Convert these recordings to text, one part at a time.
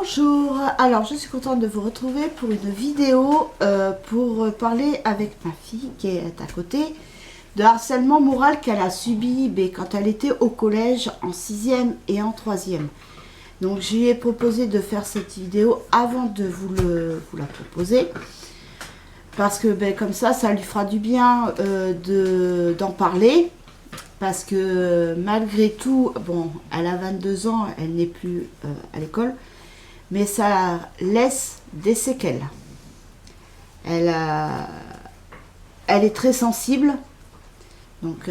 Bonjour, alors je suis contente de vous retrouver pour une vidéo pour parler avec ma fille qui est à côté de harcèlement moral qu'elle a subi quand elle était au collège en 6e et en 3e. Donc je lui ai proposé de faire cette vidéo avant de vous la proposer parce que comme ça lui fera du bien d'en parler. Parce que malgré tout, bon, elle a 22 ans, elle n'est plus à l'école, mais ça laisse des séquelles. Elle est très sensible, donc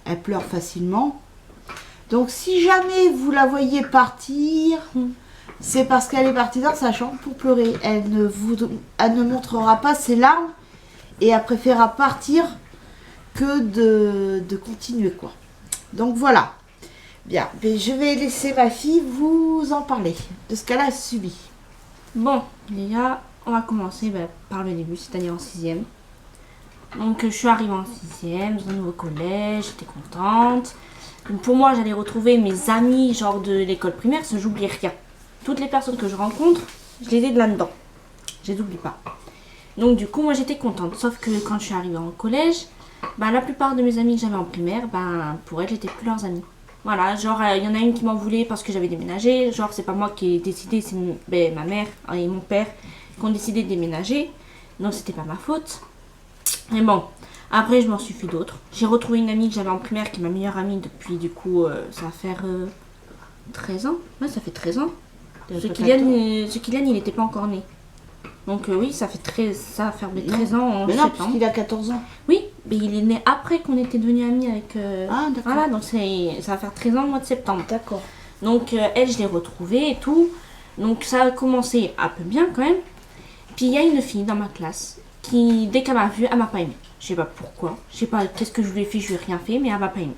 elle pleure facilement. Donc si jamais vous la voyez partir, c'est parce qu'elle est partie dans sa chambre pour pleurer. Elle ne montrera pas ses larmes et elle préférera partir que de continuer quoi. Donc voilà. Bien, mais je vais laisser ma fille vous en parler de ce qu'elle a subi. Bon, déjà, on va commencer par le début, c'est-à-dire en 6e. Donc je suis arrivée en 6e, dans un nouveau collège, j'étais contente. Donc, pour moi, j'allais retrouver mes amis genre de l'école primaire, parce que j'oublie rien. Toutes les personnes que je rencontre, je les ai de là-dedans. Je les oublie pas. Donc du coup, moi j'étais contente. Sauf que quand je suis arrivée en collège, la plupart de mes amis que j'avais en primaire, pour elles, j'étais plus leurs amis. Voilà, genre, il y en a une qui m'en voulait parce que j'avais déménagé. Genre, c'est pas moi qui ai décidé, c'est ma mère et mon père qui ont décidé de déménager. Donc, c'était pas ma faute. Mais bon, après, je m'en suis fait d'autres. J'ai retrouvé une amie que j'avais en primaire qui est ma meilleure amie depuis, du coup, ça va faire 13 ans. Ouais, ça fait 13 ans. Ce Kylian, il n'était pas encore né. Donc oui, ça va faire 13 ans en mais non, septembre. parce qu'il a 14 ans. Oui, mais il est né après qu'on était devenus amis avec... Ah, d'accord. Voilà, donc ça va faire 13 ans le mois de septembre. D'accord. Donc elle, je l'ai retrouvée et tout. Donc ça a commencé un peu bien quand même. Puis il y a une fille dans ma classe qui, dès qu'elle m'a vue, elle m'a pas aimée. Je sais pas pourquoi, je sais pas qu'est-ce que je lui ai fait, je lui ai rien fait, mais elle m'a pas aimée.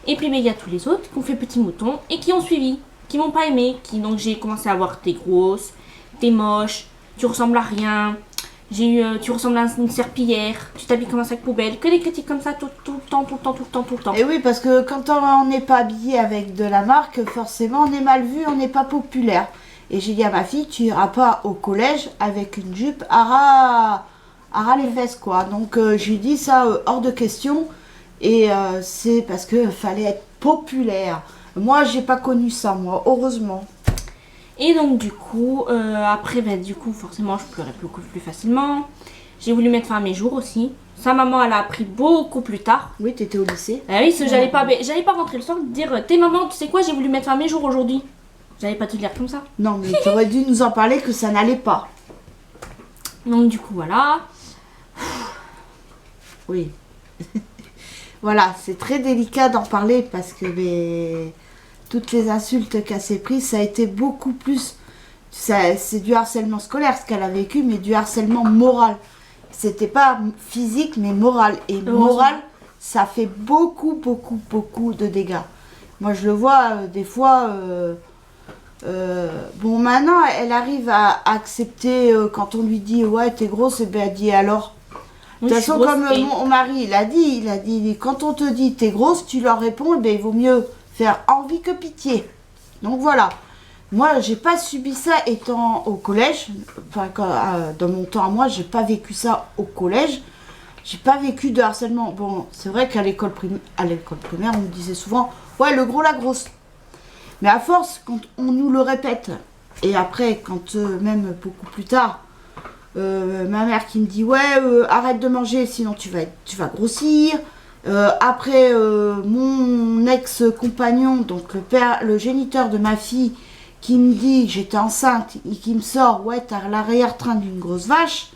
Et puis il y a tous les autres qui ont fait petit mouton et qui ont suivi, qui m'ont pas aimée. Donc j'ai commencé à voir t'es grosse, t'es moche, tu ressembles à rien, tu ressembles à une serpillière, tu t'habilles comme un sac poubelle, que des critiques comme ça tout le temps. Et oui, parce que quand on n'est pas habillé avec de la marque, forcément on est mal vu, on n'est pas populaire. Et j'ai dit à ma fille, tu iras pas au collège avec une jupe à ras les fesses quoi. Donc j'ai dit ça hors de question. Et c'est parce que fallait être populaire. Moi j'ai pas connu ça, moi, heureusement. Et donc du coup, après, forcément, je pleurais beaucoup plus facilement. J'ai voulu mettre fin à mes jours aussi. Sa maman, elle a appris beaucoup plus tard. Oui, t'étais au lycée. Ah oui, j'allais pas rentrer le soir et dire, t'es maman, tu sais quoi, j'ai voulu mettre fin à mes jours aujourd'hui. J'allais pas te dire comme ça. Non, mais tu aurais dû nous en parler que ça n'allait pas. Donc du coup, voilà. Oui. Voilà, c'est très délicat d'en parler parce que toutes les insultes qu'elle s'est prises, ça a été beaucoup plus... C'est du harcèlement scolaire ce qu'elle a vécu, mais du harcèlement moral. C'était pas physique, mais moral. Et moral, ça fait beaucoup de dégâts. Moi, je le vois des fois... bon, maintenant, elle arrive à accepter quand on lui dit « Ouais, t'es grosse », et elle dit « Alors ?» De toute façon, comme mon mari, il a dit, quand on te dit t'es grosse, tu leur réponds, il vaut mieux faire envie que pitié. Donc voilà. Moi, j'ai pas subi ça étant au collège. Enfin, dans mon temps à moi, j'ai pas vécu ça au collège. J'ai pas vécu de harcèlement. Bon, c'est vrai qu'à l'école primaire, on me disait souvent, ouais, le gros, la grosse. Mais à force, quand on nous le répète, et après, quand même beaucoup plus tard, ma mère qui me dit ouais arrête de manger sinon tu vas grossir. Après mon ex-compagnon, donc le géniteur de ma fille, qui me dit que j'étais enceinte et qui me sort ouais t'as l'arrière-train d'une grosse vache.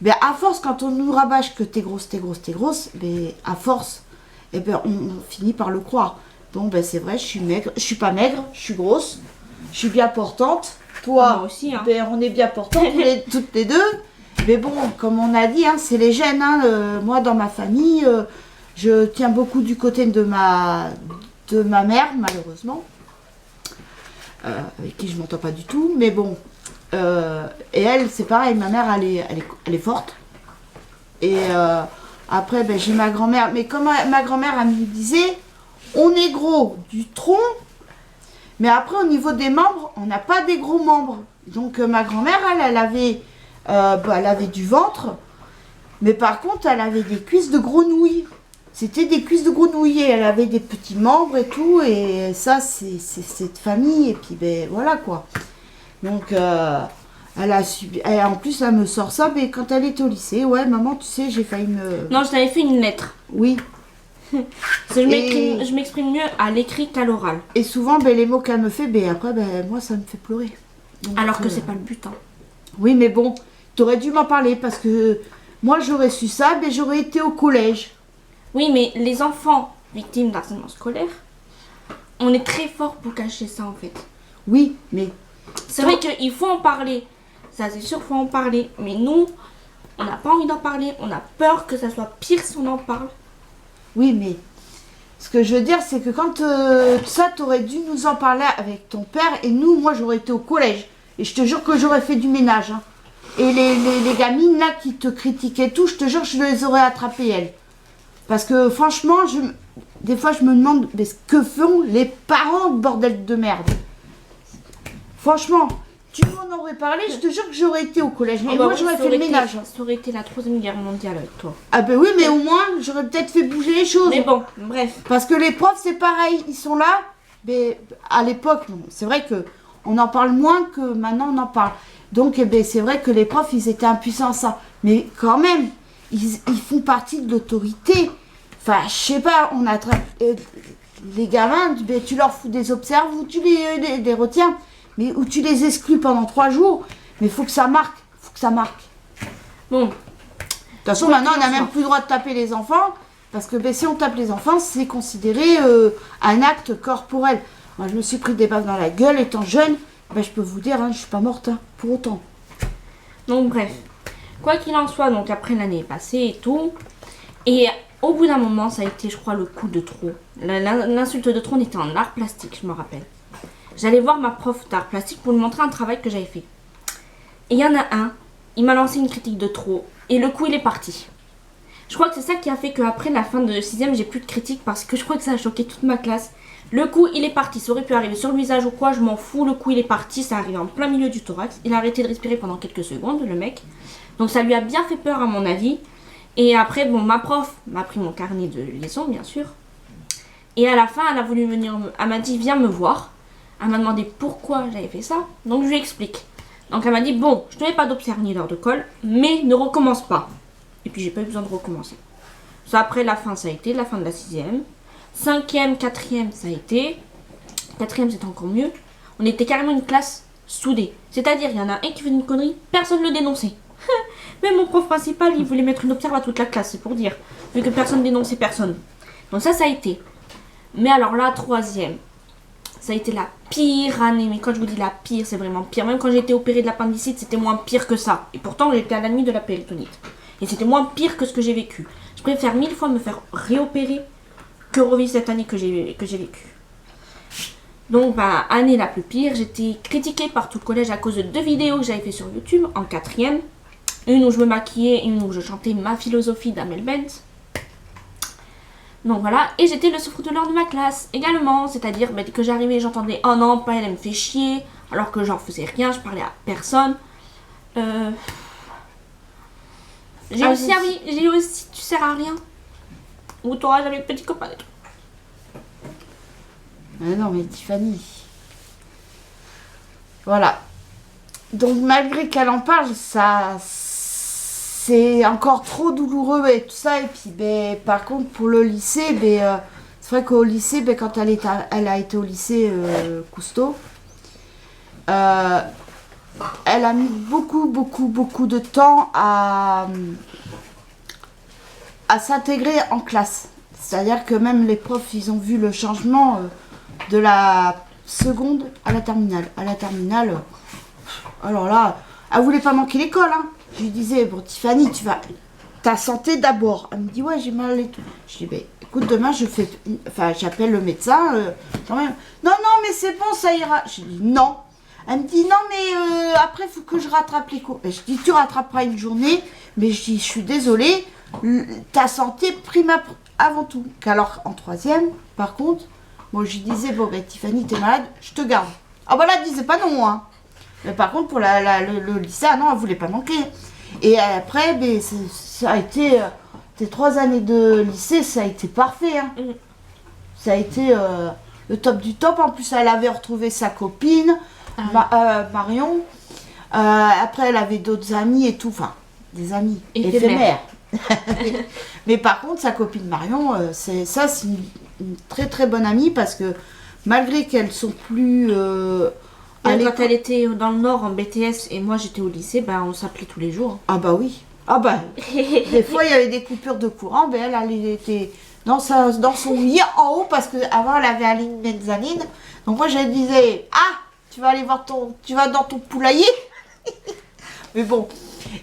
À force quand on nous rabâche que t'es grosse, à force on finit par le croire. Bon c'est vrai, je suis maigre, je suis pas maigre, je suis grosse, je suis bien portante. Toi, moi aussi, hein. On est bien portants toutes les deux. Mais bon, comme on a dit, c'est les gènes. Moi, dans ma famille, je tiens beaucoup du côté de ma mère, malheureusement. Avec qui je m'entends pas du tout. Mais bon. Et elle, c'est pareil. Ma mère, elle est forte. Et après, j'ai ma grand-mère. Mais comme ma grand-mère, elle me disait, on est gros du tronc. Mais après, au niveau des membres, on n'a pas des gros membres. Donc ma grand-mère, elle avait du ventre, mais par contre, elle avait des cuisses de grenouille. C'était des cuisses de grenouille, elle avait des petits membres et tout, et ça, c'est cette famille, et puis ben voilà quoi. Donc, elle a subi, et en plus, elle me sort ça, mais quand elle était au lycée, ouais, maman, tu sais, j'ai failli me... Non, je t'avais fait une lettre. Oui. Je m'exprime mieux à l'écrit qu'à l'oral. Et souvent, ben, les mots qu'elle me fait, ben après, ben, moi, ça me fait pleurer. Donc, alors que c'est pas le but, hein. Oui, mais bon, t'aurais dû m'en parler, parce que moi, j'aurais su ça, ben j'aurais été au collège. Oui, mais les enfants victimes d'harcèlement scolaire, on est très fort pour cacher ça en fait. Oui, mais... C'est vrai qu'il faut en parler. Ça, c'est sûr, il faut en parler. Mais nous, on n'a pas envie d'en parler. On a peur que ça soit pire si on en parle. Oui, mais... Ce que je veux dire, c'est que quand ça, t'aurais dû nous en parler avec ton père. Et nous, moi, j'aurais été au collège. Et je te jure que j'aurais fait du ménage. Hein. Et les gamines, là, qui te critiquaient tout, je te jure, je les aurais attrapées, elles. Parce que franchement, des fois je me demande mais ce que font les parents, bordel de merde. Franchement, tu m'en aurais parlé, je te jure que j'aurais été au collège. Mais moi j'aurais fait le ménage. Ça aurait été la 3e guerre mondiale avec toi. Ah ben oui, mais au moins j'aurais peut-être fait bouger les choses. Mais bon, bref. Parce que les profs c'est pareil, ils sont là. Mais à l'époque, c'est vrai que on en parle moins que maintenant on en parle. Donc eh ben, c'est vrai que les profs ils étaient impuissants à ça. Mais quand même, ils font partie de l'autorité. Enfin, je sais pas, on attrape les gamins, ben, tu leur fous des observes ou tu les retiens, mais ou tu les exclus pendant 3 jours. Mais il faut que ça marque, Bon. De toute façon, maintenant, on n'a même plus le droit de taper les enfants, parce que ben, si on tape les enfants, c'est considéré un acte corporel. Moi, je me suis pris des baffes dans la gueule étant jeune, ben, je peux vous dire, hein, je suis pas morte, hein, pour autant. Donc, bref. Quoi qu'il en soit, donc après l'année est passée et tout, et... Au bout d'un moment, ça a été, je crois, le coup de trop. L'insulte de trop, on était en art plastique, je me rappelle. J'allais voir ma prof d'art plastique pour lui montrer un travail que j'avais fait. Et il y en a un, il m'a lancé une critique de trop. Et le coup, il est parti. Je crois que c'est ça qui a fait qu'après la fin de 6ème, j'ai plus de critiques parce que je crois que ça a choqué toute ma classe. Le coup, il est parti. Ça aurait pu arriver sur le visage ou quoi, je m'en fous. Le coup, il est parti. Ça arrive en plein milieu du thorax. Il a arrêté de respirer pendant quelques secondes, le mec. Donc ça lui a bien fait peur, à mon avis. Et après, bon, ma prof m'a pris mon carnet de liaison, bien sûr. Et à la fin, elle a voulu venir, elle m'a dit, viens me voir. Elle m'a demandé pourquoi j'avais fait ça. Donc, je lui explique. Donc, elle m'a dit, bon, je ne mets pas d'observe ni d'heure de colle, mais ne recommence pas. Et puis, j'ai pas eu besoin de recommencer. Ça, après, la fin, ça a été la fin de la 6ème. 5ème, 4ème, ça a été. 4ème, c'était encore mieux. On était carrément une classe soudée. C'est-à-dire, il y en a un qui faisait une connerie, personne ne le dénonçait. Même mon prof principal, il voulait mettre une observe à toute la classe, c'est pour dire. Vu que personne dénonçait personne. Donc ça a été. Mais alors la 3ème, ça a été la pire année. Mais quand je vous dis la pire, c'est vraiment pire. Même quand j'ai été opérée de l'appendicite, c'était moins pire que ça. Et pourtant, j'étais à la nuit de la péritonite. Et c'était moins pire que ce que j'ai vécu. Je préfère 1000 fois me faire réopérer que revivre cette année que j'ai vécue. Donc, bah, année la plus pire, j'étais critiquée par tout le collège à cause de 2 vidéos que j'avais fait sur YouTube en 4ème. Une où je me maquillais et une où je chantais ma philosophie d'Amel Bent. Donc voilà, et j'étais le souffre-douleur de ma classe également, c'est-à-dire bah, dès que j'arrivais j'entendais oh non, pas elle me fait chier, alors que j'en faisais rien, je parlais à personne. J'ai aussi tu sers à rien. Ou t'auras jamais de petit copain et tout. Mais non, mais Tiffany. Voilà. Donc malgré qu'elle en parle, ça c'est encore trop douloureux et tout ça. Et puis ben, par contre pour le lycée, ben, c'est vrai qu'au lycée, ben, quand elle a été au lycée Cousteau, elle a mis beaucoup de temps à s'intégrer en classe. C'est-à-dire que même les profs, ils ont vu le changement de la seconde à la terminale. À la terminale, alors là, elle voulait pas manquer l'école. Hein. Je lui disais, bon Tiffany, tu vas... Ta santé d'abord. Elle me dit, ouais, j'ai mal et tout. Je dis, ben, écoute, demain, j'appelle le médecin. Non, mais c'est bon, ça ira. Je dis, non. Elle me dit, non, mais après, il faut que je rattrape les cours. Ben, je dis, tu rattraperas une journée. Mais je dis, je suis désolée, ta santé prime avant tout. Alors, en 3ème, par contre, moi, je lui disais, bon, ben, Tiffany, t'es malade, je te garde. Ah, bah là, elle disait pas non, hein. Mais par contre, pour le lycée, ah non, elle voulait pas manquer. Et après, ben, ça a été... tes 3 années de lycée, ça a été parfait. Hein. Ça a été le top du top. En plus, elle avait retrouvé sa copine, Marion. Après, elle avait d'autres amis et tout. Enfin, des amis éphémères. Mais par contre, sa copine Marion, c'est une très très bonne amie parce que malgré qu'elles sont plus... quand elle était dans le Nord en BTS et moi j'étais au lycée, ben, on s'appelait tous les jours. Ah bah oui. Ah bah, des fois il y avait des coupures de courant, ben elle était dans son lit en haut parce qu'avant elle avait un lit de mezzanine. Donc moi je lui disais, tu vas aller voir tu vas dans ton poulailler. Mais bon,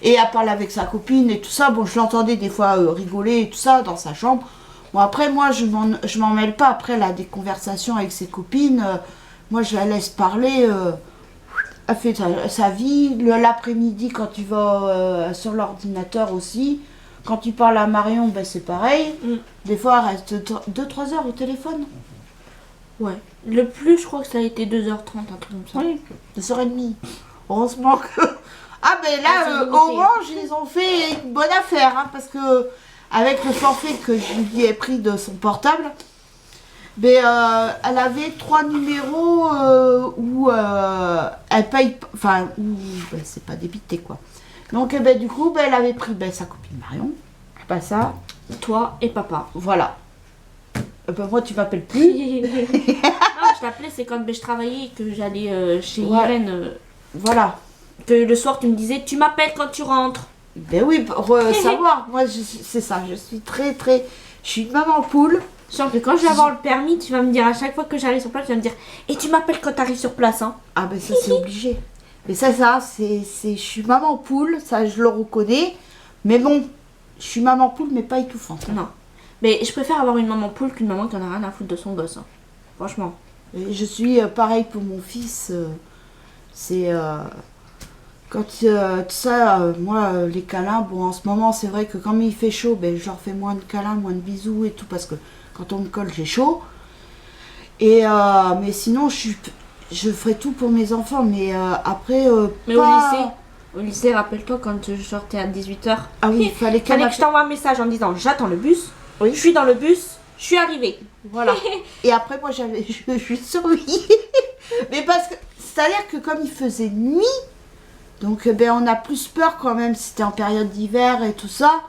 et elle parlait avec sa copine et tout ça, bon je l'entendais des fois rigoler et tout ça dans sa chambre. Bon après moi je m'en mêle pas, après elle a des conversations avec ses copines, moi je la laisse parler. Elle fait sa vie. L'après-midi, quand tu vas sur l'ordinateur aussi, quand tu parles à Marion, ben c'est pareil. Des fois, elle reste 2-3 heures au téléphone. Ouais. Le plus, je crois que ça a été 2h30, un truc comme ça. Oui, 2h30. Heureusement que... Ah ben là, Orange, ils ont fait une bonne affaire, hein, parce que avec le forfait que je lui ai pris de son portable, mais elle avait 3 numéros où elle paye, enfin, ben, c'est pas débité quoi. Donc ben, du coup, ben, elle avait pris sa copine Marion, pas ça. Toi et papa. Voilà. Ben, moi, tu m'appelles plus. Non, je t'appelais, c'est quand je travaillais et que j'allais chez Irène. Voilà. Que le soir, tu me disais, tu m'appelles quand tu rentres. Ben oui, pour savoir. Moi, c'est ça. Je suis je suis une maman poule. Genre que quand je vais avoir le permis, tu vas me dire à chaque fois que j'arrive sur place, tu vas me dire et tu m'appelles quand tu arrives sur place, hein. Ah ben ça c'est obligé. Mais ça je suis maman poule, ça je le reconnais. Mais bon, je suis maman poule mais pas étouffante. Non. Mais je préfère avoir une maman poule qu'une maman qui en a rien à foutre de son gosse, hein. Franchement. Et je suis pareil pour mon fils. C'est quand tout ça, moi les câlins, bon en ce moment c'est vrai que quand il fait chaud, ben je leur fais moins de câlins, moins de bisous et tout parce que quand on me colle, j'ai chaud. Et mais sinon, je ferai tout pour mes enfants. Mais après, mais au lycée, rappelle-toi quand je sortais à 18h. Ah oui, il fallait que je t'envoie un message en disant j'attends le bus. Oui. Je suis dans le bus, je suis arrivée. Voilà. Et après, moi, je surveillais. Mais parce que, c'est-à-dire que comme il faisait nuit, donc ben, on a plus peur quand même. C'était en période d'hiver et tout ça.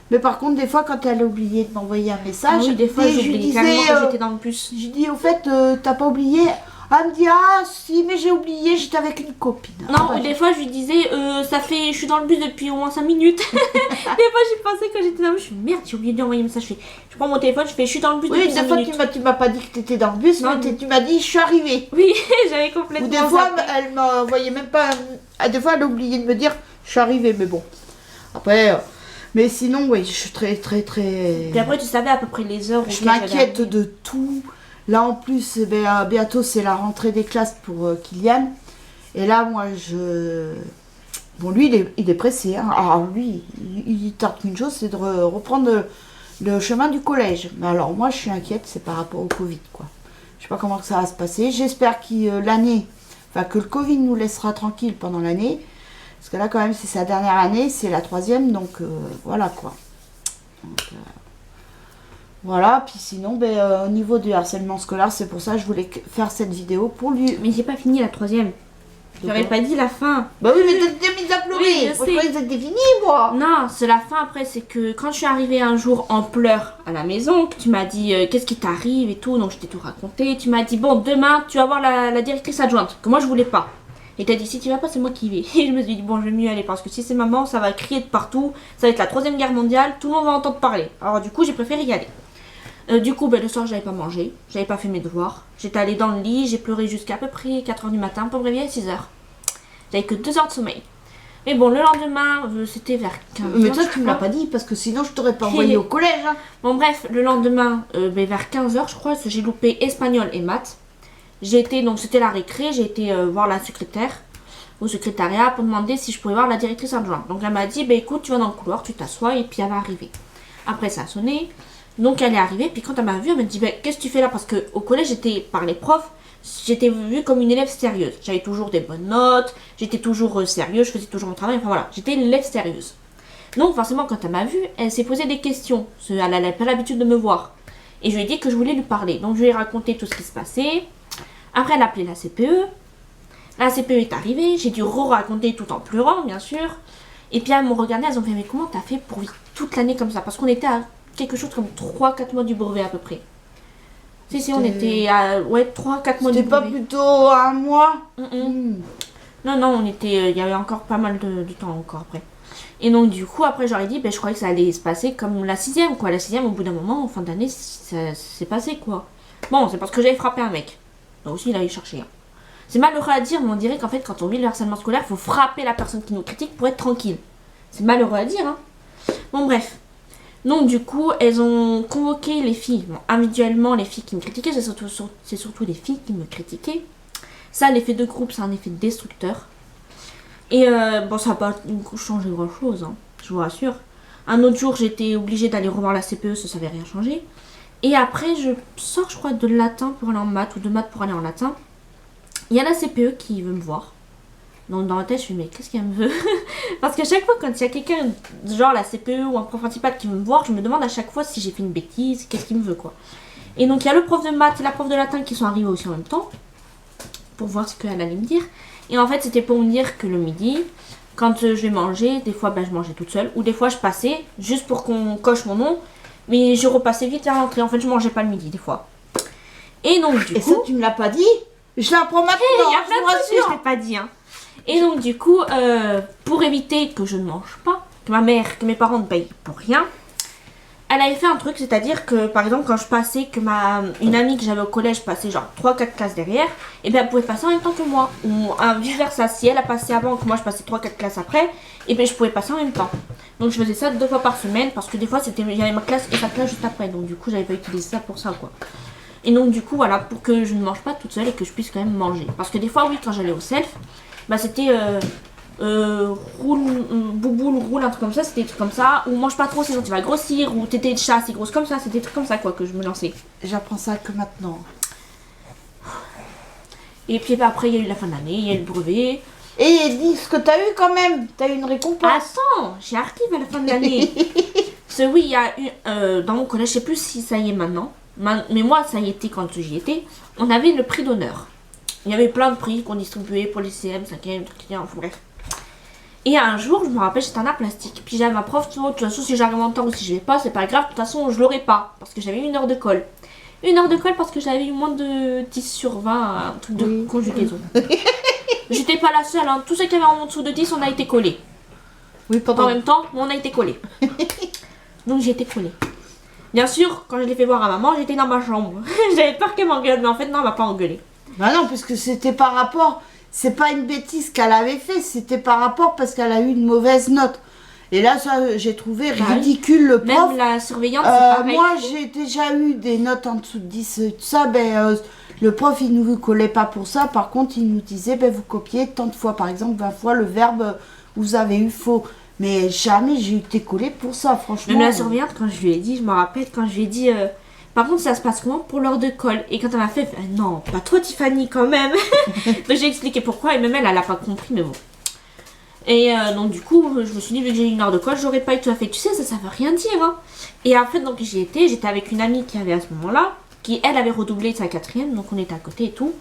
Mais par contre, des fois, quand elle a oublié de m'envoyer un message, oui, des fois, j'oubliais carrément que j'étais dans le bus. Je dis, au fait, t'as pas oublié? Elle me dit, ah si, mais j'ai oublié, j'étais avec une copine. Non, des fois, je lui disais, je suis dans le bus depuis au moins 5 minutes. Des fois, j'y pensais quand j'étais dans le bus, je fais, merde, j'ai oublié de lui envoyer un message. Je prends mon téléphone, je suis dans le bus depuis 5 minutes. Oui, des fois, tu m'as pas dit que t'étais dans le bus, non, mais tu m'as dit, je suis arrivée. Oui, j'avais complètement. Ou des fois, elle m'a envoyé même pas. Des fois, elle a oublié de me dire, je suis arrivée, mais bon. Après. Mais sinon, oui, je suis très. Puis après, tu savais à peu près les heures où je m'inquiète de tout. Là, en plus, bientôt, c'est la rentrée des classes pour Kylian. Et là, moi, Bon, lui, il est pressé. Hein. Alors, lui, il tente qu'une chose, c'est de reprendre le chemin du collège. Mais alors, moi, je suis inquiète, c'est par rapport au Covid, quoi. Je sais pas comment ça va se passer. J'espère que le Covid nous laissera tranquille pendant l'année. Parce que là, quand même, c'est sa dernière année, c'est la 3e, donc voilà quoi. Donc, voilà, puis sinon, au niveau du harcèlement scolaire, c'est pour ça que je voulais faire cette vidéo pour lui. Mais j'ai pas fini la 3e. J'aurais pas dit la fin. Bah oui, mais t'as mis à pleurer. Oui, je sais. Moi, c'était fini, moi. Non, c'est la fin après, c'est que quand je suis arrivée un jour en pleurs à la maison, que tu m'as dit qu'est-ce qui t'arrive et tout, donc je t'ai tout raconté. Tu m'as dit, bon, demain, tu vas voir la directrice adjointe, que moi, je voulais pas. Et t'as dit, si tu vas pas, c'est moi qui vais. Et je me suis dit, bon, je vais mieux aller parce que si c'est maman, ça va crier de partout. Ça va être la 3e guerre mondiale, tout le monde va entendre parler. Alors, du coup, j'ai préféré y aller. Du coup, le soir, j'avais pas mangé, j'avais pas fait mes devoirs. J'étais allée dans le lit, j'ai pleuré jusqu'à à peu près 4h du matin pour me réveiller à 6h. J'avais que 2 heures de sommeil. Mais bon, le lendemain, c'était vers 15h. Mais toi, tu me l'as pas dit parce que sinon, je t'aurais pas envoyé au collège. Hein. Bon, bref, le lendemain, vers 15h, je crois, j'ai loupé espagnol et maths. Donc c'était la récré, j'ai été voir la secrétaire au secrétariat pour demander si je pouvais voir la directrice adjointe. Donc elle m'a dit, écoute, tu vas dans le couloir, tu t'assois et puis elle va arriver. Après ça a sonné, donc elle est arrivée, puis quand elle m'a vue, elle m'a dit, qu'est-ce que tu fais là? Parce qu'au collège, j'étais par les profs, j'étais vue comme une élève sérieuse. J'avais toujours des bonnes notes, j'étais toujours sérieuse, je faisais toujours mon travail, enfin voilà, j'étais une élève sérieuse. Donc forcément, quand elle m'a vue, elle s'est posé des questions. Elle n'avait pas l'habitude de me voir. Et je lui ai dit que je voulais lui parler. Donc je lui ai raconté tout ce qui se passait. Après, elle a appelé la CPE. La CPE est arrivée, j'ai dû raconter tout en pleurant, bien sûr. Et puis elles m'ont regardé, elles ont fait, mais comment t'as fait pour vivre toute l'année comme ça? Parce qu'on était à quelque chose comme 3-4 mois du brevet à peu près. Si, on était à 3-4 mois du brevet. C'était pas plutôt un mois? Non, il y avait encore pas mal de temps encore après. Et donc du coup, après j'aurais dit, je croyais que ça allait se passer comme la 6e, quoi. La 6e, au bout d'un moment, en fin d'année, ça s'est passé, quoi. Bon, c'est parce que j'avais frappé un mec. Donc aussi, il allait chercher. C'est malheureux à dire, mais on dirait qu'en fait, quand on vit le harcèlement scolaire, il faut frapper la personne qui nous critique pour être tranquille. C'est malheureux à dire, hein. Bon, bref. Donc, du coup, elles ont convoqué les filles. Bon, individuellement, les filles qui me critiquaient, c'est surtout les filles qui me critiquaient. Ça, l'effet de groupe, c'est un effet destructeur. Et bon, ça n'a pas changé grand-chose, hein, je vous rassure. Un autre jour, j'étais obligée d'aller revoir la CPE, ça n'avait rien changé. Et après, je sors, je crois, de latin pour aller en maths, ou de maths pour aller en latin. Il y a la CPE qui veut me voir. Donc dans ma tête, je me dis, mais qu'est-ce qu'elle me veut? Parce qu'à chaque fois, quand il y a quelqu'un, genre la CPE ou un prof principal qui veut me voir, je me demande à chaque fois si j'ai fait une bêtise, qu'est-ce qu'il me veut, quoi. Et donc il y a le prof de maths et la prof de latin qui sont arrivés aussi en même temps, pour voir ce qu'elle allait me dire. Et en fait, c'était pour me dire que le midi, quand je vais manger, des fois, je mangeais toute seule, ou des fois, je passais, juste pour qu'on coche mon nom, mais je repassais vite vers l'entrée. En fait, je mangeais pas le midi, des fois. Et donc, du coup... Et ça, tu me l'as pas dit? Je l'apprends maintenant, il y a plein de trucs que je t'ai pas dit, hein. Et donc, du coup, pour éviter que je ne mange pas, que ma mère, que mes parents ne payent pour rien, elle avait fait un truc, c'est-à-dire que, par exemple, quand je passais, que une amie que j'avais au collège passait genre 3-4 classes derrière, et bien elle pouvait passer en même temps que moi. Ou vice versa, si elle a passé avant que moi je passais 3-4 classes après, et bien je pouvais passer en même temps. Donc je faisais ça 2 fois par semaine, parce que des fois il y avait ma classe et sa classe juste après, donc du coup j'avais pas utilisé ça pour ça, quoi. Et donc du coup voilà, pour que je ne mange pas toute seule et que je puisse quand même manger. Parce que des fois oui, quand j'allais au self, c'était roule, un truc comme ça, c'était des trucs comme ça, ou mange pas trop sinon tu vas grossir, ou t'étais de chat, c'est grosse comme ça, c'était des trucs comme ça, quoi, que je me lançais. J'apprends ça que maintenant. Et puis après il y a eu la fin d'année, il y a eu le brevet. Et dis ce que t'as eu quand même, t'as eu une récompense. Attends, j'ai archive à la fin de l'année. Oui, il y a eu, dans mon collège, je sais plus si ça y est maintenant, mais moi ça y était quand j'y étais, on avait le prix d'honneur. Il y avait plein de prix qu'on distribuait pour les CM, 5e, enfin bref. Et un jour, je me rappelle, j'étais en art plastique. Puis j'avais ma prof, de toute façon, si j'arrive en temps ou si je vais pas, c'est pas grave, de toute façon, je l'aurais pas. Parce que j'avais 1 heure de colle. 1 heure de colle parce que j'avais eu moins de 10 sur 20, un truc de conjugaison. J'étais pas la seule, hein. Tous ceux qui avaient en dessous de 10, on a été collés. Oui, en même temps, on a été collés. Donc j'ai été collée. Bien sûr, quand je l'ai fait voir à maman, j'étais dans ma chambre. J'avais peur qu'elle m'engueule, mais en fait, non, elle m'a pas engueulée. Bah non, puisque c'était par rapport, c'est pas une bêtise qu'elle avait fait, c'était par rapport parce qu'elle a eu une mauvaise note. Et là, ça, j'ai trouvé ridicule le prof. Même la surveillante, c'est pareil. Moi, j'ai déjà eu des notes en dessous de 10, tout ça, le prof, il nous collait pas pour ça. Par contre, il nous disait, vous copiez tant de fois, par exemple, 20 fois le verbe, vous avez eu faux. Mais jamais j'ai été collée pour ça, franchement. Même la surveillante, quand je lui ai dit, je me rappelle, quand je lui ai dit... Par contre, ça se passe comment pour l'heure de colle? Et quand elle m'a fait, non, pas toi Tiffany quand même. Donc j'ai expliqué pourquoi et même elle a pas compris, mais bon. Et donc du coup, je me suis dit, vu que j'ai 1 heure de colle, j'aurais pas eu tout à fait. Tu sais, ça veut rien dire, hein. Et en fait, donc j'étais avec une amie qui avait à ce moment-là, qui elle avait redoublé sa 4e, donc on était à côté et tout.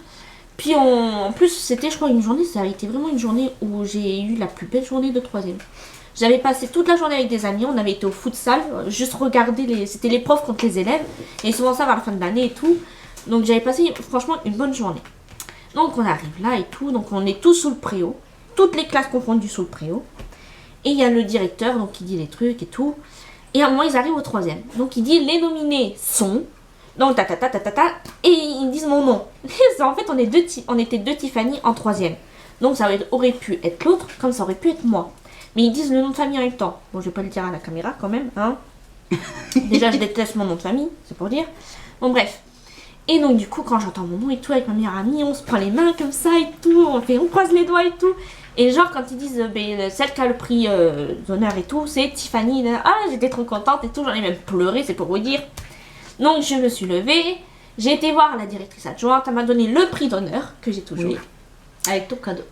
Puis en plus, c'était je crois une journée, ça a été vraiment une journée où j'ai eu la plus belle journée de 3e. J'avais passé toute la journée avec des amis, on avait été au futsal, juste regarder c'était les profs contre les élèves, et souvent ça vers la fin de l'année et tout. Donc j'avais passé franchement une bonne journée. Donc on arrive là et tout, donc on est tous sous le préau, toutes les classes confondues sous le préau. Et il y a le directeur donc qui dit les trucs et tout. Et à un moment ils arrivent au 3e. Donc il dit les nominés sont, donc et ils disent mon nom. En fait on était 2 Tiffany en 3e. Donc ça aurait pu être l'autre, comme ça aurait pu être moi. Mais ils disent le nom de famille en même temps. Bon, je vais pas le dire à la caméra quand même, hein. Déjà, je déteste mon nom de famille, c'est pour dire. Bon, bref. Et donc, du coup, quand j'entends mon nom et tout, avec ma meilleure amie, on se prend les mains comme ça et tout. On croise les doigts et tout. Et genre, quand ils disent, celle qui a le prix d'honneur et tout, c'est Tiffany. Ah, j'étais trop contente et tout. J'en ai même pleuré, c'est pour vous dire. Donc, je me suis levée. J'ai été voir la directrice adjointe, elle m'a donné le prix d'honneur que j'ai toujours. Oui. Avec ton cadeau.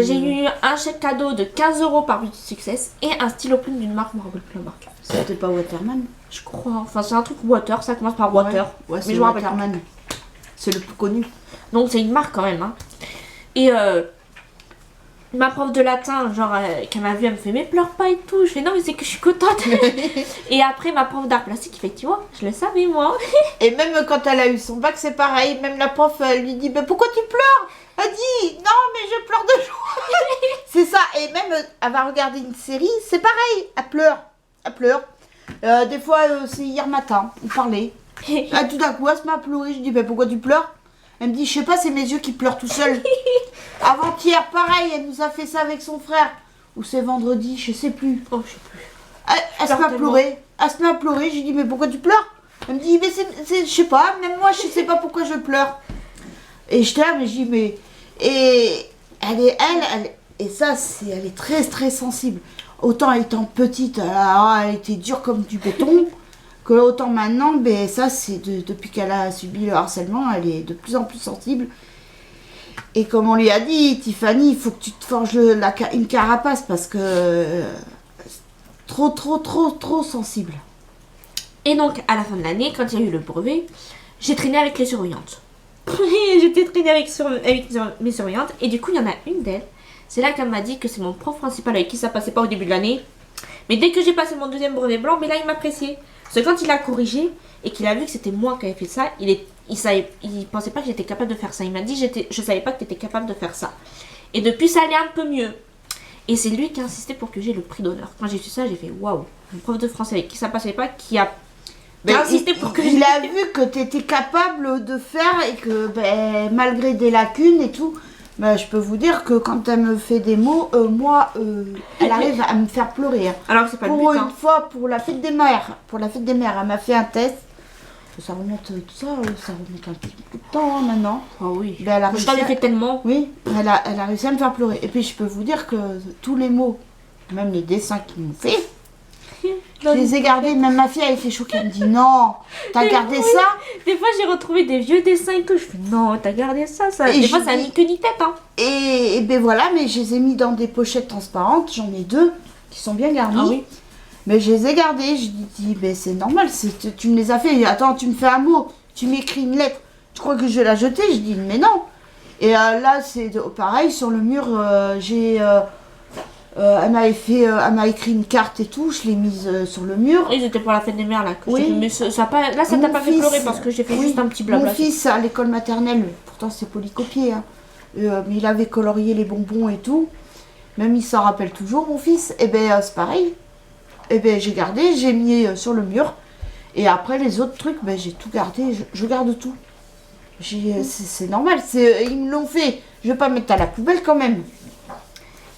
J'ai eu un chèque cadeau de 15 € par Beauty Success et un stylo plume d'une marque, je me rappelle plus la marque. C'était pas Waterman? Je crois, enfin c'est un truc Water, ça commence par Water. Ouais, mais je me rappelle Waterman. C'est le plus connu. Donc c'est une marque quand même. Hein. Et ma prof de latin, genre, qu'elle m'a vu, elle me fait mais pleure pas et tout. Je fais non, mais c'est que je suis contente. Et après, ma prof d'art plastique, fait tu vois, je le savais moi. Et même quand elle a eu son bac, c'est pareil. Même la prof, elle lui dit mais pourquoi tu pleures? Elle dit non, mais je pleure de joie. C'est ça. Et même, elle va regarder une série, c'est pareil. Elle pleure. Elle pleure. Des fois, c'est hier matin, on parlait. Tout d'un coup, elle se met à pleurer. Je dis mais pourquoi tu pleures? Elle me dit, je sais pas, c'est mes yeux qui pleurent tout seuls. Avant-hier, pareil, elle nous a fait ça avec son frère. Ou c'est vendredi, je sais plus. Oh, je sais plus. Elle se met à pleurer. Elle se met à pleurer. Je lui dis, mais pourquoi tu pleures? Elle me dit, mais je sais pas, même moi, je sais pas pourquoi je pleure. Et je là, mais je dis, mais. Et et ça, elle est très, très sensible. Autant étant petite, elle était dure comme du béton. Que autant maintenant, ben ça c'est depuis qu'elle a subi le harcèlement, elle est de plus en plus sensible. Et comme on lui a dit, Tiffany, il faut que tu te forges une carapace parce que trop sensible. Et donc à la fin de l'année, quand il y a eu le brevet, j'ai traîné avec les surveillantes. J'étais traînée avec mes surveillantes et du coup il y en a une d'elles. C'est là qu'elle m'a dit que c'est mon prof principal avec qui ça passait pas au début de l'année. Mais dès que j'ai passé mon deuxième brevet blanc, mais là il m'appréciait. Parce que quand il a corrigé et qu'il a vu que c'était moi qui avais fait ça, il pensait pas que j'étais capable de faire ça. Il m'a dit je savais pas que tu étais capable de faire ça. Et depuis ça allait un peu mieux. Et c'est lui qui a insisté pour que j'ai le prix d'honneur. Quand j'ai su ça, j'ai fait waouh, un prof de français avec qui ça passait pas qui a insisté pour que il a vu que tu étais capable de faire et que malgré des lacunes et tout, je peux vous dire que quand elle me fait des mots, elle arrive à me faire pleurer. Alors que c'est pas le but. Pour une fois, pour la fête des mères, elle m'a fait un test. Ça remonte ça remonte un petit peu de temps maintenant. Oh oui. Je t'en ai fait tellement. Oui, elle a réussi à me faire pleurer. Et puis je peux vous dire que tous les mots, même les dessins qu'ils m'ont fait, je les ai gardés. Même ma fille, elle était choquée. Elle me dit non, t'as gardé ça? Des fois, j'ai retrouvé des vieux dessins et tout. Je fais non, t'as gardé ça. Des fois, ça n'a ni queue ni tête. Hein. Et ben voilà, mais je les ai mis dans des pochettes transparentes. J'en ai 2 qui sont bien garnies. Ah oui. Mais je les ai gardés. Je dis, ben c'est normal. Tu me les as fait. Attends, tu me fais un mot. Tu m'écris une lettre. Tu crois que je vais la jeter? Je dis, mais non. Et là, c'est pareil. Sur le mur, elle m'a écrit une carte et tout, je l'ai mise sur le mur. Ils étaient pour la fête des mères là. Oui. Mais ça t'a pas fait pleurer parce que j'ai fait juste un petit blabla. Mon fils à l'école maternelle, pourtant c'est polycopié, hein, mais il avait colorié les bonbons et tout. Même il s'en rappelle toujours, mon fils. Et c'est pareil. Et j'ai gardé, j'ai mis sur le mur. Et après les autres trucs, j'ai tout gardé, je garde tout. C'est normal, ils me l'ont fait. Je vais pas mettre à la poubelle quand même.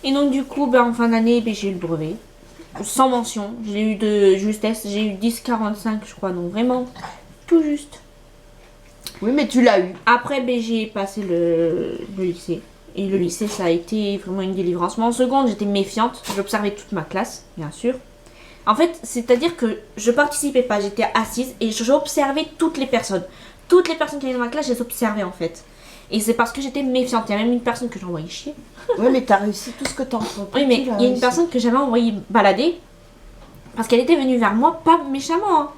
Et donc du coup, en fin d'année, j'ai eu le brevet. Sans mention. J'ai eu de justesse. J'ai eu 10,45 je crois. Donc vraiment, tout juste. Oui, mais tu l'as eu. Après, j'ai passé le lycée. Et le lycée, ça a été vraiment une délivrance. Moi, en seconde, j'étais méfiante. J'observais toute ma classe, bien sûr. En fait, c'est-à-dire que je participais pas. J'étais assise et j'observais toutes les personnes. Toutes les personnes qui étaient dans ma classe, je les observais en fait. Et c'est parce que j'étais méfiante. Il y a même une personne que j'ai envoyée chier. Oui, mais t'as réussi tout ce que t'as entrepris. Oui, mais il y a une personne que j'avais envoyée balader. Parce qu'elle était venue vers moi, pas méchamment. Hein.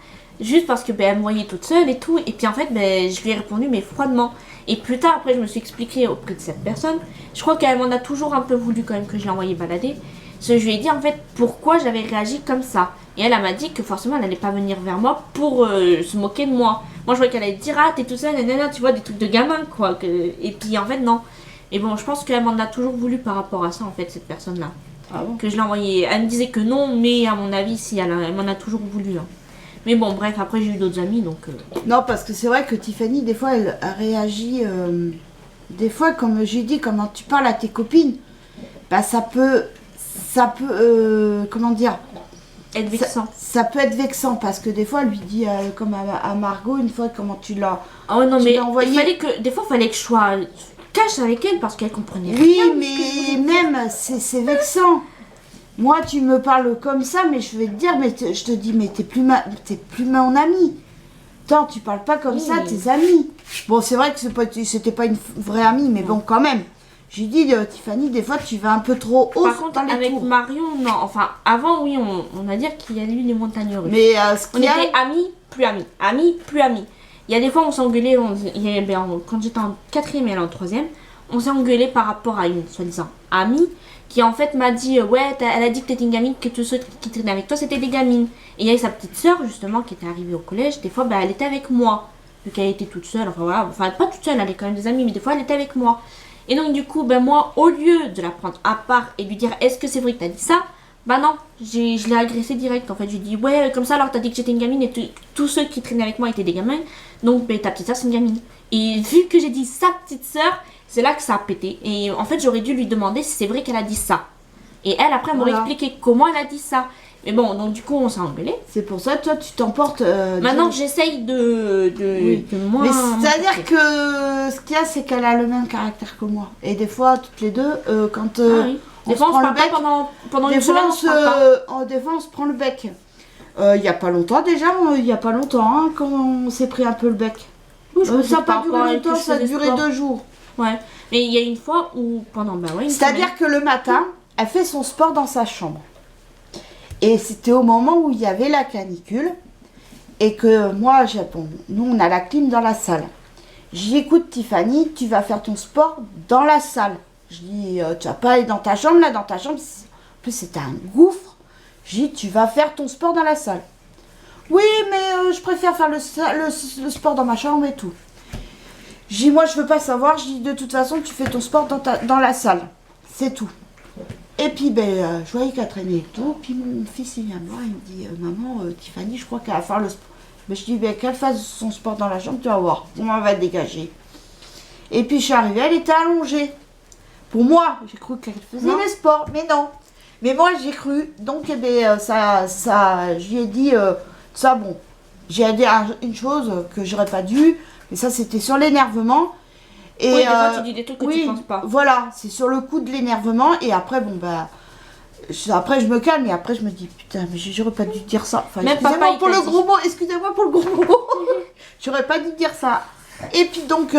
Juste parce que elle me voyait toute seule et tout. Et puis en fait, je lui ai répondu, mais froidement. Et plus tard, après, je me suis expliquée auprès de cette personne. Je crois qu'elle m'en a toujours un peu voulu quand même que je l'ai envoyée balader. Parce que je lui ai dit en fait pourquoi j'avais réagi comme ça. Et elle m'a dit que forcément elle n'allait pas venir vers moi pour se moquer de moi. Moi je voyais qu'elle allait dire ah t'es tout seul, tu vois, des trucs de gamin quoi. Et puis en fait non. Et bon je pense qu'elle m'en a toujours voulu par rapport à ça en fait cette personne là. Ah bon? Que je l'ai envoyée. Elle me disait que non mais à mon avis si elle m'en a toujours voulu. Hein. Mais bon bref après j'ai eu d'autres amis donc... Non parce que c'est vrai que Tiffany des fois elle réagit... des fois comme j'ai dit comment tu parles à tes copines, ça peut comment dire, être vexant. Ça peut être vexant parce que des fois elle lui dit comme à Margot une fois comment tu l'as non mais des fois il fallait que je sois cash avec elle parce qu'elle comprenait rien. Oui mais même c'est vexant. Moi tu me parles comme ça mais je vais te dire mais je te dis mais t'es plus mon amie. Attends, tu parles pas comme ça à tes amis. Bon, c'est vrai que c'était pas une vraie amie, mais bon, quand même. J'ai dit, Tiffany, des fois, tu vas un peu trop haut. Par contre, avec Marion, non. Enfin, avant, oui, on a dit qu'il y a eu les montagnes russes. Mais on était amis, plus amis. Amis, plus amis. Il y a des fois, on s'engueulait. Quand j'étais en 4e et elle en 3e, on s'est engueulé par rapport à une soi-disant amie qui, en fait, m'a dit ouais, elle a dit que t'étais une gamine, que tous ceux qui traînaient avec toi, c'était des gamines. Et il y avait sa petite sœur, justement, qui était arrivée au collège. Des fois, elle était avec moi. Vu qu'elle était toute seule. Enfin, voilà. Enfin, pas toute seule, elle avait quand même des amis, mais des fois, elle était avec moi. Et donc du coup, moi, au lieu de la prendre à part et lui dire est-ce que c'est vrai que t'as dit ça, non, je l'ai agressée direct. En fait, je lui ai dit ouais, comme ça alors t'as dit que j'étais une gamine et tous ceux qui traînaient avec moi étaient des gamins. Donc ta petite soeur c'est une gamine. Et vu que j'ai dit sa petite soeur, c'est là que ça a pété. Et en fait, j'aurais dû lui demander si c'est vrai qu'elle a dit ça. Et elle après m'aurait expliqué comment elle a dit ça. Mais bon, donc du coup, on s'est engueulé. C'est pour ça que toi, tu t'emportes... Maintenant, j'essaye de moins... Mais c'est-à-dire que ce qu'il y a, c'est qu'elle a le même caractère que moi. Et des fois, toutes les deux, quand des fois, on se parle pas pendant une semaine, des fois, on se prend le bec. Il n'y a pas longtemps déjà, quand on s'est pris un peu le bec. Oui, ça n'a pas duré longtemps, ça a duré 2 jours. Ouais, mais il y a une fois où pendant... C'est-à-dire que le matin, elle fait son sport dans sa chambre. Et c'était au moment où il y avait la canicule et que moi, nous on a la clim dans la salle. J'ai dit, écoute Tiffany, tu vas faire ton sport dans la salle. Je dis, tu vas pas aller dans ta chambre, là dans ta chambre, en plus c'était un gouffre. J'ai dit, tu vas faire ton sport dans la salle. Oui, mais je préfère faire le sport dans ma chambre et tout. J'ai dit, moi je veux pas savoir, je dis, de toute façon tu fais ton sport dans la salle. C'est tout. Et puis, je voyais qu'elle traînait et tout. Puis mon fils, il vient me voir, il me dit, maman, Tiffany, je crois qu'elle va faire le sport. Mais je dis, qu'elle fasse son sport dans la chambre, tu vas voir. On va dégager. Et puis, je suis arrivée, elle était allongée. Pour moi, j'ai cru qu'elle faisait le sport, mais non. Mais moi, j'ai cru. Donc, je lui ai dit, ça, bon. J'ai dit une chose que j'aurais pas dû, mais ça, c'était sur l'énervement. Et oui, des fois, tu dis des trucs que tu penses pas. Voilà, c'est sur le coup de l'énervement. Et après, après, je me calme. Et après, je me dis, putain, mais j'aurais pas dû dire ça. Enfin, excusez-moi pour le gros mot. Excusez-moi pour le gros mot. J'aurais pas dû dire ça. Et puis, donc,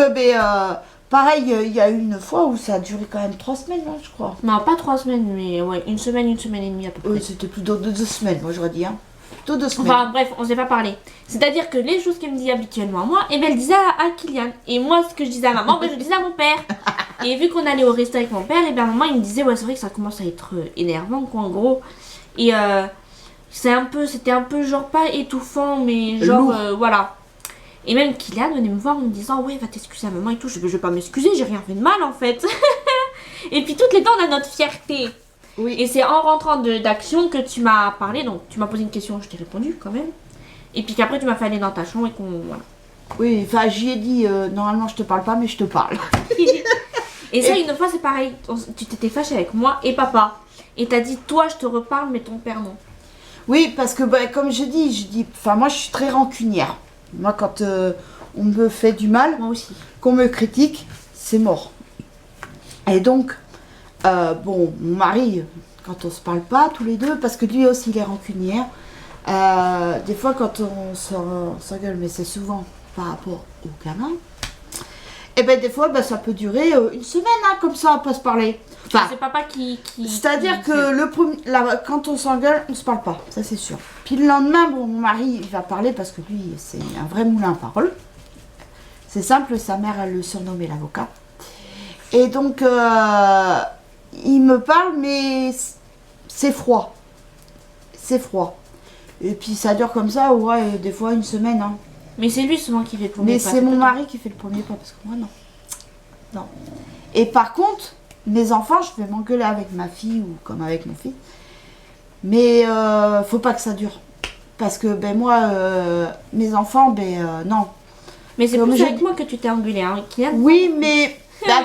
pareil, il y a eu une fois où ça a duré quand même 3 semaines, hein, je crois. Non, pas 3 semaines, mais ouais, une semaine et demie à peu près. Oui, c'était plus de 2 semaines, moi, j'aurais dit, hein. Plutôt 2 semaines. Enfin, bref, on s'est pas parlé. C'est-à-dire que les choses qu'elle me dit habituellement à moi, elle disait à Kylian. Et moi, ce que je disais à maman, je disais à mon père. Et vu qu'on allait au resto avec mon père, maman, il me disait, ouais, c'est vrai que ça commence à être énervant, quoi, en gros. Et c'était un peu genre pas étouffant, mais genre, voilà. Et même Kylian venait me voir en me disant, ouais, va t'excuser à maman et tout. Je vais pas m'excuser, j'ai rien fait de mal, en fait. Et puis, toutes les deux, on a notre fierté. Oui. Et c'est en rentrant d'action que tu m'as parlé, donc tu m'as posé une question, je t'ai répondu quand même. Et puis qu'après tu m'as fait aller dans ta chambre et qu'on... Voilà. Oui, enfin j'y ai dit, normalement je te parle pas mais je te parle. Et ça une fois c'est pareil, tu t'étais fâchée avec moi et papa. Et t'as dit, toi je te reparle mais ton père non. Oui, parce que comme je dis, enfin moi je suis très rancunière. Moi quand on me fait du mal, moi aussi, qu'on me critique, c'est mort. Et donc... mon mari, quand on se parle pas tous les deux, parce que lui aussi il est rancunière, des fois quand on s'engueule, mais c'est souvent par rapport au gamin, et des fois ça peut durer une semaine, hein, comme ça on peut se parler. Enfin, c'est papa qui c'est-à-dire que quand on s'engueule, on se parle pas, ça c'est sûr. Puis le lendemain, mon mari il va parler parce que lui c'est un vrai moulin à parole. C'est simple, sa mère elle le surnommait l'avocat. Et donc il me parle, mais c'est froid. C'est froid. Et puis ça dure comme ça, ouais, des fois une semaine. Hein. Mais c'est lui souvent qui fait le premier pas. Mais c'est mon mari qui fait le premier pas, parce que moi non. Non. Et par contre, mes enfants, je vais m'engueuler avec ma fille ou comme avec mon fils. Mais faut pas que ça dure. Parce que moi, mes enfants, non. Mais c'est plus avec moi que tu t'es engueulé, hein, Kylian. Oui, mais... Kylian,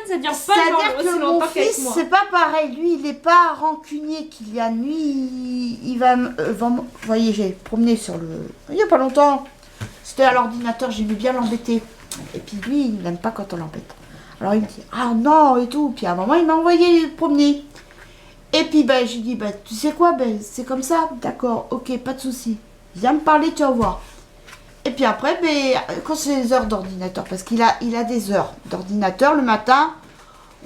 ça dure pas c'est-à-dire que mon fils, c'est pas pareil. Lui, il est pas rancunier, Kylian. Lui, il va vous voyez, j'ai promené sur le... Il y a pas longtemps. C'était à l'ordinateur, j'ai vu bien l'embêter. Et puis lui, il n'aime pas quand on l'embête. Alors il me dit, ah non, et tout. Puis à un moment, il m'a envoyé promener. Et puis j'ai dit, tu sais quoi, c'est comme ça. D'accord, ok, pas de souci. Viens me parler, tu vas voir. Et puis après, ben, quand c'est les heures d'ordinateur, parce qu'il a des heures d'ordinateur, le matin,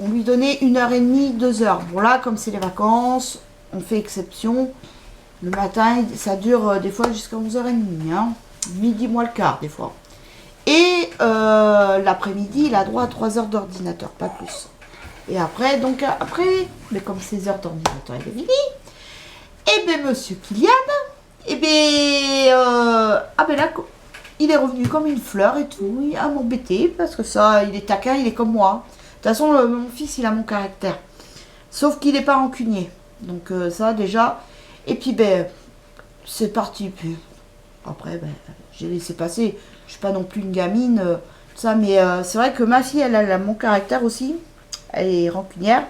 on lui donnait 1h30, 2h. Bon là, comme c'est les vacances, on fait exception. Le matin, ça dure des fois jusqu'à 11h30, hein. Midi moins le quart des fois. Et l'après-midi, il a droit à 3 heures d'ordinateur, pas plus. Et après, mais comme ces heures d'ordinateur, il est fini, et bien monsieur Kylian, et bien, là, il est revenu comme une fleur et tout, il a m'embêté, parce que ça, il est taquin, il est comme moi. De toute façon, mon fils, il a mon caractère. Sauf qu'il n'est pas rancunier. Donc ça, déjà. Et puis, ben, c'est parti. Puis, après, ben, j'ai laissé passer. Je suis pas non plus une gamine, tout ça. Mais c'est vrai que ma fille, elle a mon caractère aussi. Elle est rancunière.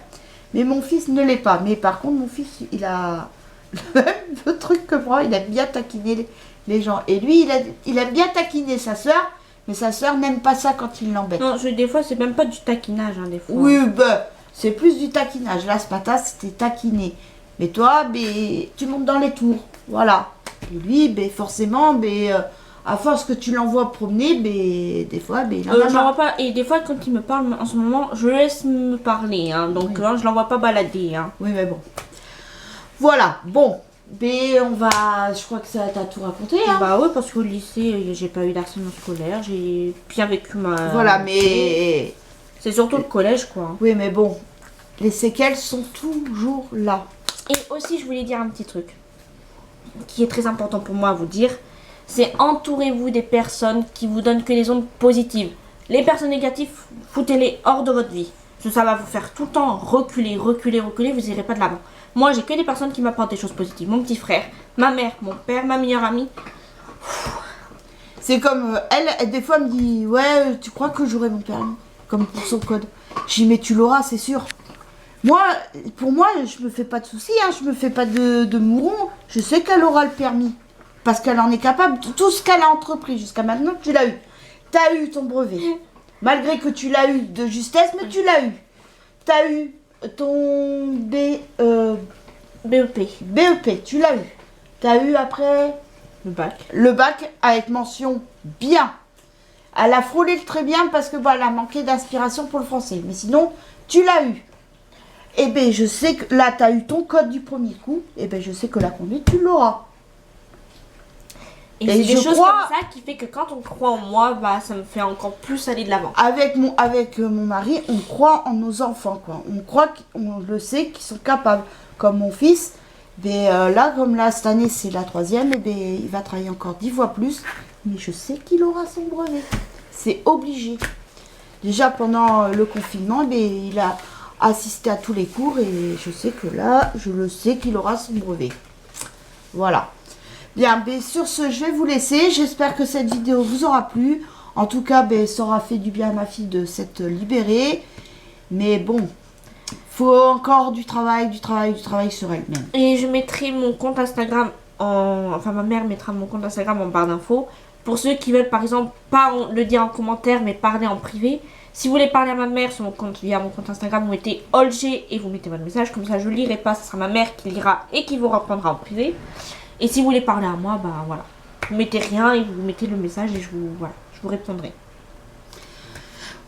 Mais mon fils ne l'est pas. Mais par contre, mon fils, il a le même truc que moi. Il aime bien taquiner les gens. Et lui, il aime bien taquiner sa soeur. Mais sa soeur n'aime pas ça quand il l'embête. Non, des fois, c'est même pas du taquinage, hein, des fois. Oui, ben, c'est plus du taquinage. Là, ce matin, c'était taquiné. Mais toi, ben, tu montes dans les tours. Voilà. Et lui, ben, forcément, ben, à force que tu l'envoies promener, ben, des fois, ben, il en a marre. Pas. Et des fois, quand il me parle, en ce moment, je laisse me parler. Hein, donc, Oui. je l'envoie pas balader. Hein. Oui, mais bon. Voilà. Bon. Ben, je crois que ça t'a tout raconté. Hein. Bah oui, parce qu'au lycée, j'ai pas eu d'harcèlement scolaire. J'ai bien vécu ma... Voilà, mais... C'est surtout le collège, quoi. Oui, mais bon. Les séquelles sont toujours là. Et aussi, je voulais dire un petit truc qui est très important pour moi à vous dire. C'est entourez-vous des personnes qui vous donnent que des ondes positives. Les personnes négatives, foutez-les hors de votre vie. Parce que ça va vous faire tout le temps reculer, vous irez pas de l'avant. Moi, j'ai que des personnes qui m'apportent des choses positives. Mon petit frère, ma mère, mon père, ma meilleure amie. C'est comme elle, des fois, me dit ouais, tu crois que j'aurai mon permis comme pour son code. J'ai dit mais tu l'auras, c'est sûr. Moi, pour moi, je me fais pas de soucis, hein, je me fais pas de mouron. Je sais qu'elle aura le permis parce qu'elle en est capable. Tout ce qu'elle a entrepris jusqu'à maintenant, tu l'as eu. T'as eu ton brevet, malgré que tu l'as eu de justesse, mais tu l'as eu. T'as eu ton BEP, tu l'as eu. T'as eu après le bac avec mention bien. Elle a frôlé le très bien parce que bon, elle a manqué d'inspiration pour le français. Mais sinon, tu l'as eu. Eh bien, je sais que là, tu as eu ton code du premier coup. Eh bien, je sais que la conduite, tu l'auras. Et c'est des choses comme ça qui fait que quand on croit en moi, bah, ça me fait encore plus aller de l'avant. Avec mon mari, on croit en nos enfants, quoi. On croit qu'on le sait qu'ils sont capables. Comme mon fils, là, comme là, cette année, c'est la 3e, il va travailler encore 10 fois plus. Mais je sais qu'il aura son brevet. C'est obligé. Déjà, pendant le confinement, il a assisté à tous les cours et je sais que là, je le sais qu'il aura son brevet. Voilà. Bien, sur ce, je vais vous laisser. J'espère que cette vidéo vous aura plu. En tout cas, ça aura fait du bien à ma fille de s'être libérée. Mais bon, faut encore du travail sur elle-même. Et je mettrai mon compte Instagram Enfin, ma mère mettra mon compte Instagram en barre d'infos. Pour ceux qui veulent, par exemple, pas le dire en commentaire, mais parler en privé. Si vous voulez parler à ma mère sur mon compte, via mon compte Instagram, vous mettez Olger et vous mettez votre message. Comme ça, je lirai pas. Ce sera ma mère qui lira et qui vous reprendra en privé. Et si vous voulez parler à moi, bah voilà. Vous mettez rien et vous mettez le message et je vous répondrai.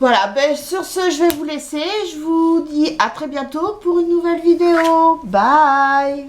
Voilà, sur ce, je vais vous laisser. Je vous dis à très bientôt pour une nouvelle vidéo. Bye!